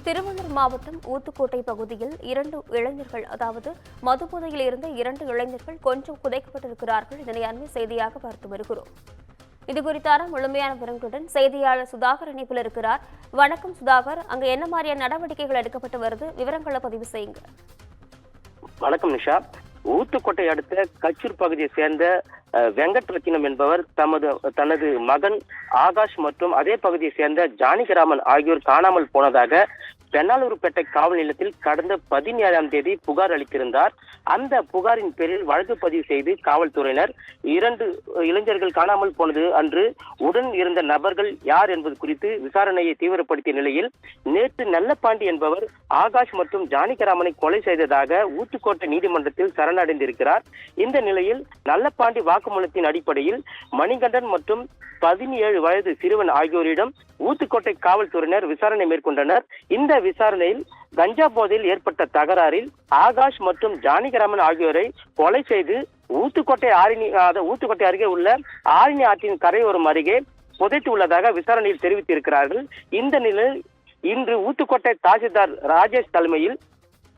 திருவள்ளூர் மாவட்டம் ஊத்துக்கோட்டை பகுதியில் 2 இளைஞர்கள் அதாவது மதுபோதையில் இருந்த 2 இளைஞர்கள் கொஞ்சம் புதைக்கப்பட்டிருக்கிறார்கள். இதனை அண்மை செய்தியாக பார்த்து வருகிறோம். இதுகுறித்தான முழுமையான விவரங்களுடன் செய்தியாளர் சுதாகர் இணைப்பில் இருக்கிறார். வணக்கம் சுதாகர், அங்கு என்ன மாதிரியான நடவடிக்கைகள் எடுக்கப்பட்டு வருது, விவரங்களை பதிவு செய்யுங்க. வணக்கம் நிஷா. ஊத்துக்கோட்டை அடுத்த கச்சூர் பகுதியை சேர்ந்த வெங்கட்ரத்தினம் என்பவர் தனது மகன் ஆகாஷ் மற்றும் அதே பகுதியை சேர்ந்த ஜானகிராமன் ஆகியோர் காணாமல் போனதாக பெண்ணாலூர்பேட்டை காவல் நிலையத்தில் கடந்த 17ஆம் தேதி புகார் அளித்திருந்தார். அந்த புகாரின் பேரில் வழக்கு பதிவு செய்து காவல்துறையினர் 2 இளைஞர்கள் காணாமல் போனது அன்று உடன் இருந்த நபர்கள் யார் என்பது குறித்து விசாரணையை தீவிரப்படுத்திய நிலையில் நேற்று நல்லபாண்டி என்பவர் ஆகாஷ் மற்றும் ஜானகிராமனை கொலை செய்ததாக ஊத்துக்கோட்டை நீதிமன்றத்தில் சரணடைந்திருக்கிறார். இந்த நிலையில் நல்லபாண்டி வாக்குமூலத்தின் அடிப்படையில் மணிகண்டன் மற்றும் 17 வயது சிறுவன் ஆகியோரிடம் ஊத்துக்கோட்டை காவல்துறையினர் விசாரணை மேற்கொண்டனர். இந்த விசாரணையில் கஞ்சா போதையில் ஏற்பட்ட தகராறில் ஆகாஷ் மற்றும் ஜானகிராமன் ஆகியோரை கொலை செய்து ஊத்துக்கோட்டை அருகே உள்ள ஆரணி ஆற்றின் கரையோரம் அருகே புதைத்து உள்ளதாக விசாரணையில் தெரிவித்திருக்கிறார்கள். இந்த நிலையில் இன்று ஊத்துக்கோட்டை தாசில்தார் ராஜேஷ் தலைமையில்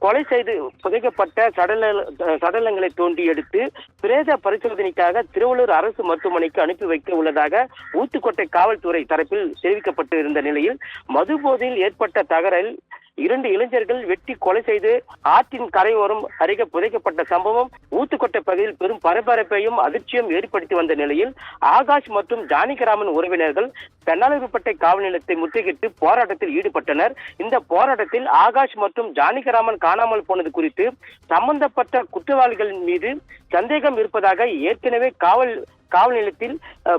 கொலை செய்து புதைக்கப்பட்ட சடலங்களை தோண்டி எடுத்து பிரேத பரிசோதனைக்காக திருவள்ளூர் அரசு மருத்துவமனைக்கு அனுப்பி வைக்க உள்ளதாக ஊத்துக்கோட்டை காவல்துறை தரப்பில் தெரிவிக்கப்பட்டு இருந்த நிலையில் மது போதையில் ஏற்பட்ட தகராறில் 2 இளைஞர்கள் வெட்டி கொலை செய்து ஆற்றின் கரையோரம் அருகே புதைக்கப்பட்ட சம்பவம் ஊத்துக்கோட்டை பகுதியில் பெரும் பரபரப்பையும் அதிர்ச்சியும் ஏற்படுத்தி வந்த நிலையில் ஆகாஷ் மற்றும் ஜானகிராமன் உறவினர்கள் பெண்ணாலூர்பேட்டை காவல் நிலையத்தை முற்றுகையிட்டு போராட்டத்தில் ஈடுபட்டனர். இந்த போராட்டத்தில் ஆகாஷ் மற்றும் ஜானகிராமன் காணாமல் போனது குறித்து சம்பந்தப்பட்ட குற்றவாளிகளின் மீது சந்தேகம் இருப்பதாக ஏற்கனவே காவல் நிலையத்தில்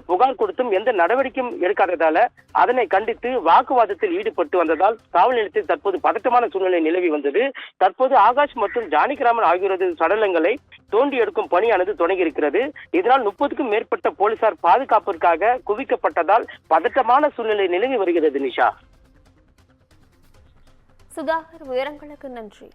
புகார் கொடுத்தும் எந்த நடவடிக்கையும் எடுக்காததால அதனை கண்டித்து வாக்குவாதத்தில் ஈடுபட்டு வந்ததால் காவல் நிலையத்தில் தற்போது பதட்டமான சூழ்நிலை நிலவி வந்தது. தற்போது ஆகாஷ் மற்றும் ஜானகிராமன் ஆகியோரது சடலங்களை தோண்டி எடுக்கும் பணியானது தொடங்கியிருக்கிறது. இதனால் 30க்கும் மேற்பட்ட போலீசார் பாதுகாப்பிற்காக குவிக்கப்பட்டதால் பதட்டமான சூழ்நிலை நிலவி வருகிறது. நிஷா. சுதாகர், விவரங்களுக்கு நன்றி.